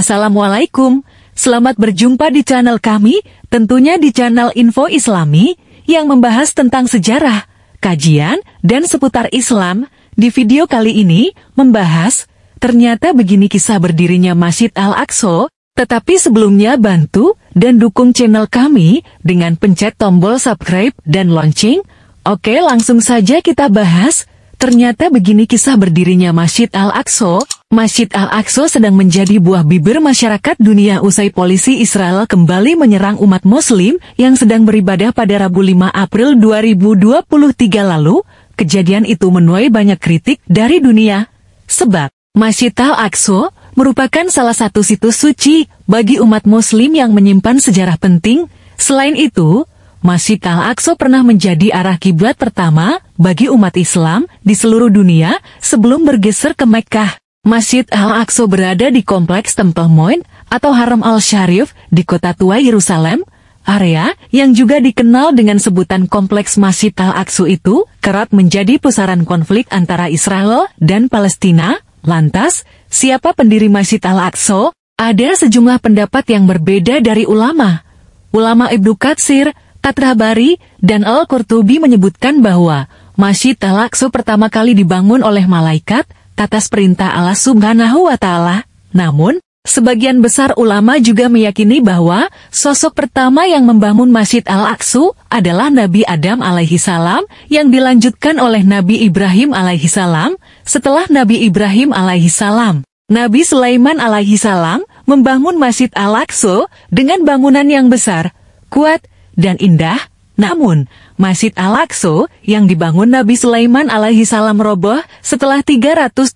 Assalamualaikum, selamat berjumpa di channel kami, tentunya di channel Info Islami, yang membahas tentang sejarah, kajian, dan seputar Islam. Di video kali ini, membahas, ternyata begini kisah berdirinya Masjid Al-Aqsa, tetapi sebelumnya bantu dan dukung channel kami dengan pencet tombol subscribe dan lonceng. Oke, langsung saja kita bahas. Ternyata begini kisah berdirinya Masjid Al-Aqsa. Masjid Al-Aqsa sedang menjadi buah bibir masyarakat dunia usai polisi Israel kembali menyerang umat muslim yang sedang beribadah pada Rabu 5 April 2023 lalu. Kejadian itu menuai banyak kritik dari dunia. Sebab, Masjid Al-Aqsa merupakan salah satu situs suci bagi umat muslim yang menyimpan sejarah penting. Selain itu, Masjid Al-Aqsa pernah menjadi arah kiblat pertama bagi umat Islam di seluruh dunia sebelum bergeser ke Mekkah. Masjid Al-Aqsa berada di kompleks Temple Mount atau Haram Al-Sharif di kota tua Yerusalem. Area yang juga dikenal dengan sebutan Kompleks Masjid Al-Aqsa itu kerap menjadi pusaran konflik antara Israel dan Palestina. Lantas, siapa pendiri Masjid Al-Aqsa? Ada sejumlah pendapat yang berbeda dari ulama. Ulama Ibnu Katsir, At-Tabari, dan Al-Qurtubi menyebutkan bahwa Masjid Al-Aqsa pertama kali dibangun oleh malaikat atas perintah Allah Subhanahu wa Ta'ala. Namun, sebagian besar ulama juga meyakini bahwa sosok pertama yang membangun Masjid Al-Aqsa adalah Nabi Adam alaihi salam yang dilanjutkan oleh Nabi Ibrahim alaihi salam. Setelah Nabi Ibrahim alaihi salam, Nabi Sulaiman alaihi salam membangun Masjid Al-Aqsa dengan bangunan yang besar, kuat, dan indah. Namun, Masjid Al-Aqsa yang dibangun Nabi Sulaiman alaihi salam roboh setelah 370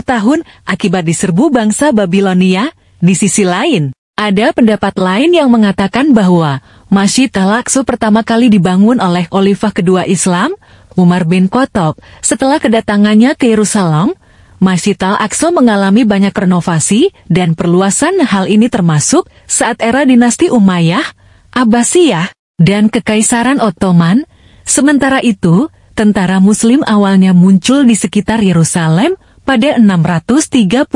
tahun akibat diserbu bangsa Babilonia. Di sisi lain, ada pendapat lain yang mengatakan bahwa Masjid Al-Aqsa pertama kali dibangun oleh Khalifah kedua Islam, Umar bin Khattab. Setelah kedatangannya ke Yerusalem, Masjid Al-Aqsa mengalami banyak renovasi dan perluasan. Hal ini termasuk saat era dinasti Umayyah, Abbasiyah, dan Kekaisaran Ottoman. Sementara itu, tentara Muslim awalnya muncul di sekitar Yerusalem pada 637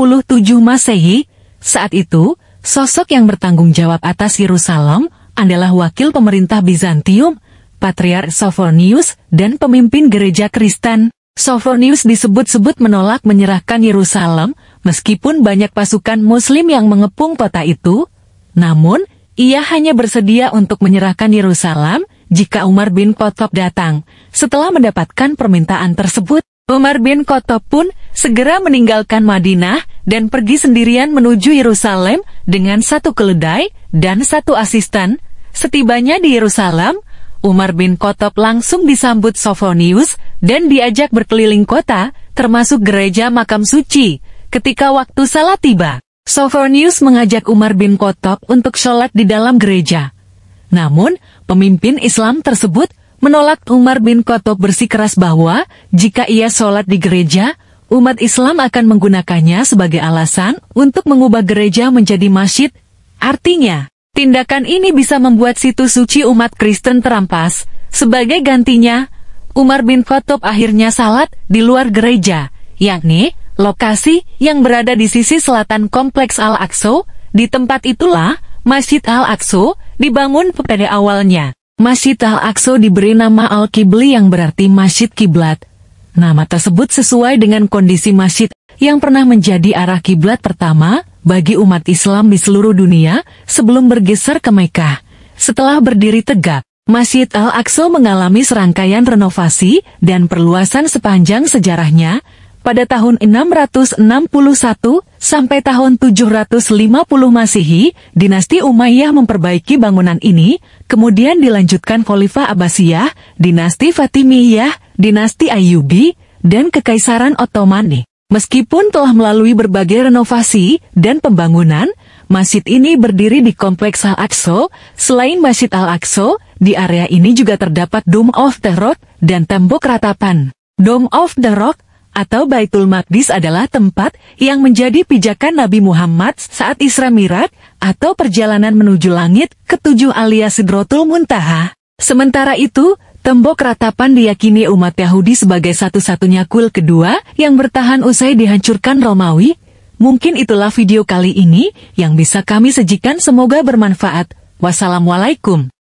Masehi. Saat itu, sosok yang bertanggung jawab atas Yerusalem adalah wakil pemerintah Bizantium, Patriark Sophronius, dan pemimpin gereja Kristen. Sophronius disebut-sebut menolak menyerahkan Yerusalem, meskipun banyak pasukan Muslim yang mengepung kota itu. Namun, ia hanya bersedia untuk menyerahkan Yerusalem jika Umar bin Khattab datang. Setelah mendapatkan permintaan tersebut, Umar bin Khattab pun segera meninggalkan Madinah dan pergi sendirian menuju Yerusalem dengan satu keledai dan satu asisten. Setibanya di Yerusalem, Umar bin Khattab langsung disambut Sophronius dan diajak berkeliling kota, termasuk gereja makam suci. Ketika waktu salat tiba, Sophronius mengajak Umar bin Khattab untuk sholat di dalam gereja. Namun, pemimpin Islam tersebut menolak. Umar bin Khattab bersikeras bahwa jika ia sholat di gereja, umat Islam akan menggunakannya sebagai alasan untuk mengubah gereja menjadi masjid. Artinya, tindakan ini bisa membuat situs suci umat Kristen terampas. Sebagai gantinya, Umar bin Khattab akhirnya salat di luar gereja, yakni lokasi yang berada di sisi selatan Kompleks Al-Aqsa. Di tempat itulah Masjid Al-Aqsa dibangun pada awalnya. Masjid Al-Aqsa diberi nama Al-Qibli yang berarti Masjid Kiblat. Nama tersebut sesuai dengan kondisi masjid yang pernah menjadi arah kiblat pertama bagi umat Islam di seluruh dunia sebelum bergeser ke Mekkah. Setelah berdiri tegak, Masjid Al-Aqsa mengalami serangkaian renovasi dan perluasan sepanjang sejarahnya. Pada tahun 661 sampai tahun 750 Masehi, dinasti Umayyah memperbaiki bangunan ini, kemudian dilanjutkan Khalifah Abbasiyah, dinasti Fatimiyah, dinasti Ayyubi, dan Kekaisaran Ottoman. Meskipun telah melalui berbagai renovasi dan pembangunan, masjid ini berdiri di Kompleks Al-Aqsa. Selain Masjid Al-Aqsa, di area ini juga terdapat Dome of the Rock dan tembok ratapan. Dome of the Rock atau Baitul Maqdis adalah tempat yang menjadi pijakan Nabi Muhammad saat Isra Mi'raj atau perjalanan menuju langit ketujuh alias Sidratul Muntaha. Sementara itu, tembok ratapan diyakini umat Yahudi sebagai satu-satunya kuil kedua yang bertahan usai dihancurkan Romawi. Mungkin itulah video kali ini yang bisa kami sajikan, semoga bermanfaat. Wassalamualaikum.